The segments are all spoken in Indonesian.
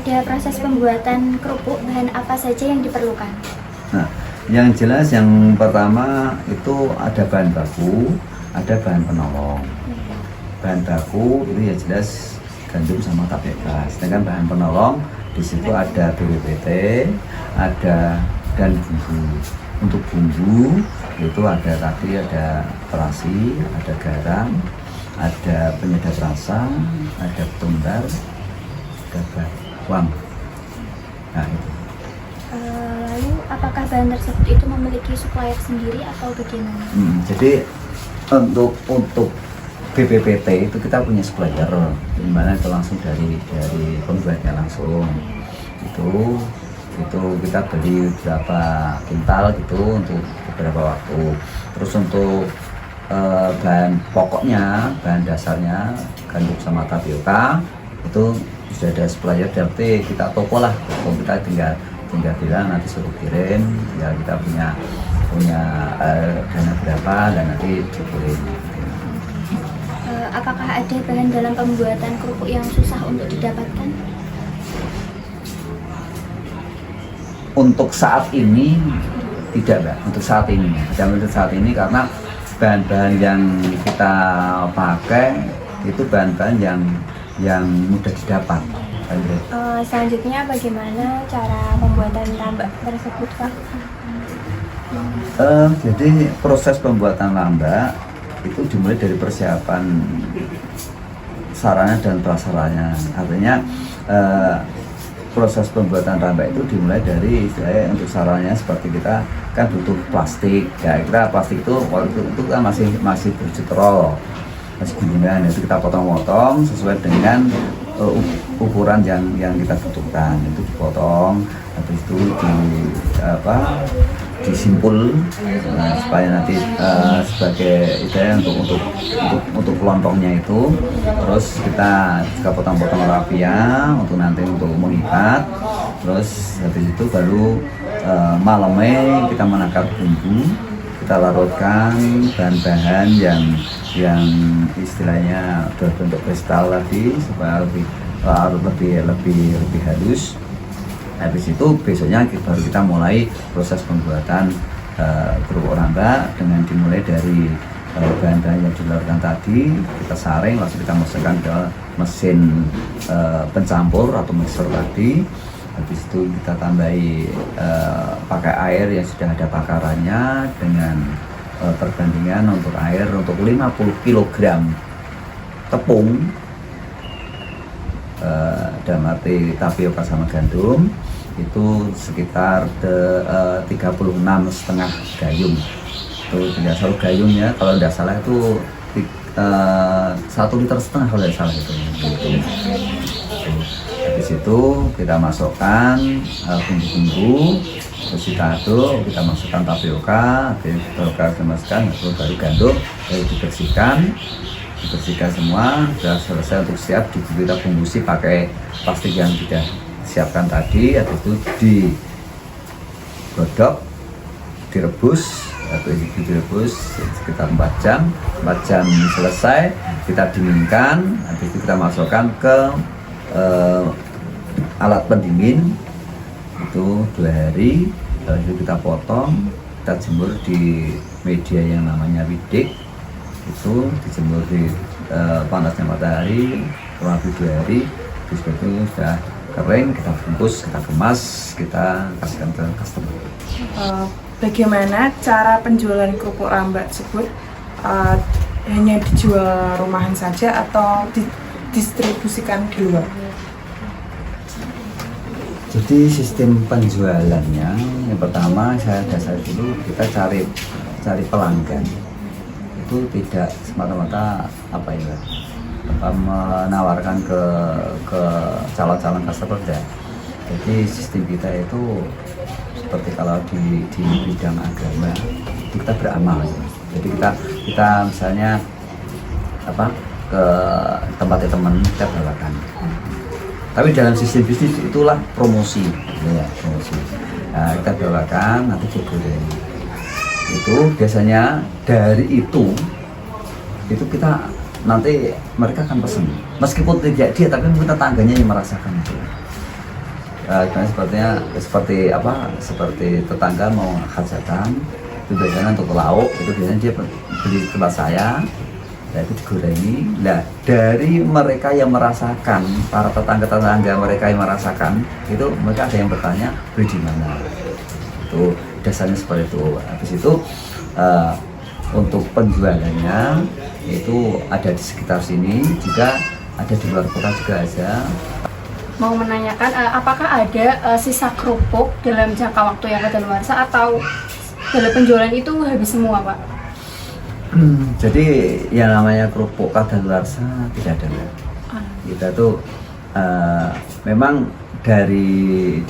ada proses pembuatan kerupuk, bahan apa saja yang diperlukan? Nah, yang jelas yang pertama itu ada bahan baku, ada bahan penolong. Bahan baku itu ya jelas gandum sama tapioka. Sedangkan bahan penolong di situ ada BPPT, ada dan bumbu. Untuk bumbu itu ada terasi, ada garam, ada penyedap rasa, ada ketumbar, ada bawang. Nah itu. Lalu apakah bahan tersebut itu memiliki supplier sendiri atau bagaimana? Jadi untuk BPPT itu kita punya supplier, di mana itu langsung dari pembuatnya langsung. Itu kita beli berapa kintal gitu untuk beberapa waktu. Terus untuk bahan pokoknya, bahan dasarnya gandum sama tapioka itu sudah ada supplier, berarti kita toko lah, kita tinggal bilang nanti suruh kirim, ya kita punya dana berapa dan nanti dikirim. Apakah ada bahan dalam pembuatan kerupuk yang susah untuk didapatkan? Untuk saat ini tidak, Mbak. Untuk saat ini karena bahan-bahan yang kita pakai itu bahan-bahan yang mudah didapat. Selanjutnya bagaimana cara pembuatan lambak tersebut, Pak? Jadi proses pembuatan lambak itu dimulai dari persiapan sarana dan prasaranya. Artinya proses pembuatan lambak itu dimulai dari untuk sarananya seperti kita kan butuh plastik. Ya, kita plastik itu waktu itu kan masih berwujud roll, masih gunungan. Itu kita potong-potong sesuai dengan ukuran yang kita butuhkan. Itu dipotong, habis itu disimpul supaya nanti sebagai ide untuk lontongnya itu. Terus kita potong-potong rapia untuk nanti untuk mengikat. Terus habis itu baru malamnya kita menakar bumbu, kita larutkan bahan-bahan yang istilahnya berbentuk kristal tadi supaya lebih halus. Habis itu besoknya baru kita mulai proses pembuatan kerupuk lambak dengan dimulai dari bahan-bahan yang dilarutkan tadi, kita saring, langsung kita masukkan ke mesin pencampur atau mixer tadi. Habis itu kita tambahi pakai air yang sudah ada takarannya dengan perbandingan untuk air untuk 50 kg tepung, dalam arti tapioka sama gandum itu sekitar 36,5 gayung. Itu tidak selalu gayungnya, kalau tidak salah itu 1,5 liter kalau tidak salah itu. Habis itu kita masukkan bumbu-bumbu, terus kita aduk, kita masukkan tapioka, kita masukkan, baru gandum, baru dibersihkan semua. Sudah selesai untuk siap kita bungkusi pakai plastik yang sudah siapkan tadi. Habis itu digodok, direbus sekitar 4 jam selesai, kita dinginkan. Habis itu kita masukkan ke alat pendingin itu 2 hari. Lalu itu kita potong, kita jemur di media yang namanya widik, itu dijemur di panasnya matahari kurang lebih 2 hari. Terus itu sudah kering, kita bungkus, kita kemas, kita kasihkan ke customer. Bagaimana cara penjualan kerupuk lambak tersebut? Hanya dijual rumahan saja atau didistribusikan di luar? Jadi sistem penjualannya yang pertama saya dasar dulu, kita cari pelanggan. Itu tidak semata-mata menawarkan ke calon-calon customer. Jadi sistem kita itu seperti kalau di bidang agama kita beramal. Jadi kita misalnya ke tempatnya teman kita bawakan. Tapi dalam sistem bisnis itulah promosi, ya, promosi. Nah, kita bawakan nanti digoreng. Itu biasanya dari itu kita nanti mereka akan pesen. Meskipun tidak dia, tapi mungkin tetangganya yang merasakan itu. seperti apa, seperti tetangga mau hajatan itu biasanya untuk lauk itu biasanya dia beli tempat saya, nah itu digorengi. Nah dari mereka yang merasakan, para tetangga mereka yang merasakan itu, mereka ada yang bertanya beli di mana, itu dasarnya seperti itu. Habis itu untuk penjualannya itu ada di sekitar sini, juga ada di luar kota juga ada. Mau menanyakan apakah ada sisa kerupuk dalam jangka waktu yang kadaluarsa atau dalam penjualan itu habis semua, Pak? Jadi yang namanya kerupuk kadaluarsa tidak ada. Kita tuh memang dari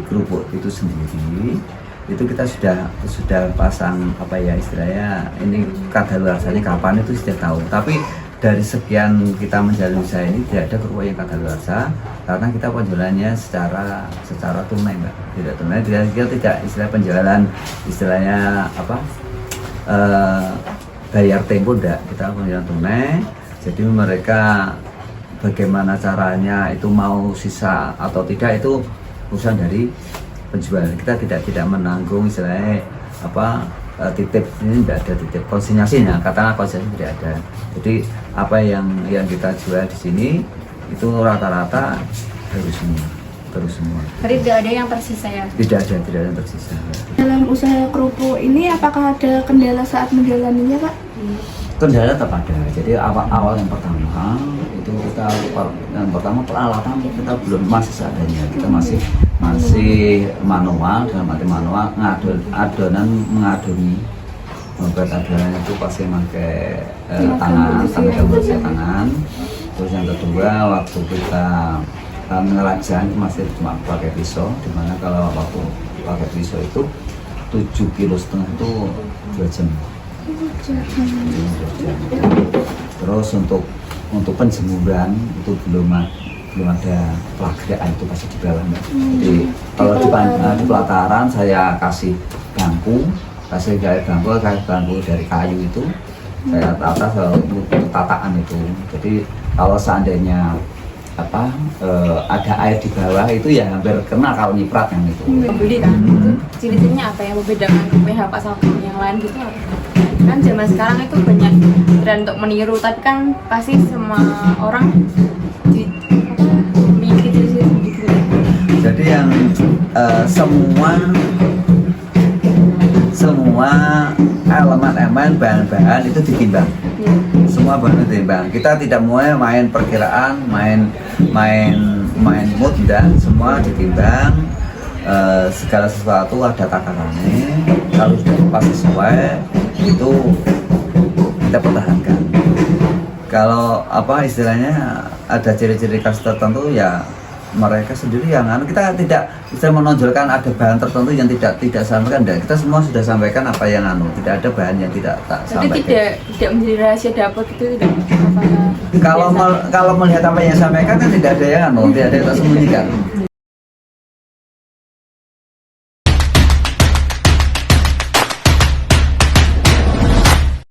kerupuk itu sendiri itu kita sudah pasang apa ya istilahnya, ini kadaluarsanya kapan itu sudah tahu. Tapi dari sekian kita menjalani usaha ini tidak ada kerupuk yang kadaluarsa, karena kita penjualannya secara tunai, Mbak. Tidak tunai, kita tidak istilah penjualan istilahnya apa, bayar tempo, enggak, kita penjualan tunai. Jadi mereka bagaimana caranya itu mau sisa atau tidak itu urusan dari penjual. Kita tidak menanggung istilahnya apa, titip, ini tidak ada titip konsinyasinya, katakanlah konsinyasi tidak ada. Jadi apa yang kita jual di sini itu rata-rata terus semua. Jadi tidak ada yang tersisa ya? Tidak ada yang tersisa. Dalam usaha kerupuk ini apakah ada kendala saat menjalaninya, Pak? Kendala tetap ada. Jadi awal yang pertama itu peralatan kita belum, masih seadanya. Kita masih manual, dalam arti manual, mengadoni. Membuat adonan itu pasti pakai tangan. Terus yang kedua, waktu kita ngerajang masih cuma pakai pisau, dimana kalau waktu pakai pisau itu 7,5 kilo itu 2 jam. Terus untuk penjemuran itu belum ada pelagaan, itu pasti di bawah, Mbak. Jadi kalau di pelataran saya kasih bangku dari kayu itu saya atas tataan itu. Jadi kalau seandainya apa ada air di bawah itu ya hampir kena kalau nyiprat yang itu. Pembeli kan, itu ciri-cirinya apa yang membedakan PHK sama yang lain gitu apa? Kan zaman sekarang itu banyak tren untuk meniru, tapi kan pasti semua orang memiliki ciri-ciri gitu. Jadi yang semua elemen bahan-bahan itu ditimbang. Semua bahan ditimbang. Kita tidak mau main perkiraan, main mood, dan semua ditimbang. Segala sesuatu ada takarannya. Kalau sudah pas sesuai itu kita pertahankan. Kalau apa istilahnya ada ciri-ciri khas tertentu ya mereka sendiri yang kita tidak bisa menonjolkan ada bahan tertentu yang tidak sampaikan. Dan kita semua sudah sampaikan apa yang tidak ada bahan yang tidak sampaikan. Jadi tidak menjadi rahasia dapur gitu, tidak apa. Kalau melihat apa yang sampaikan kan tidak ada yang tidak ada yang tersembunyikan.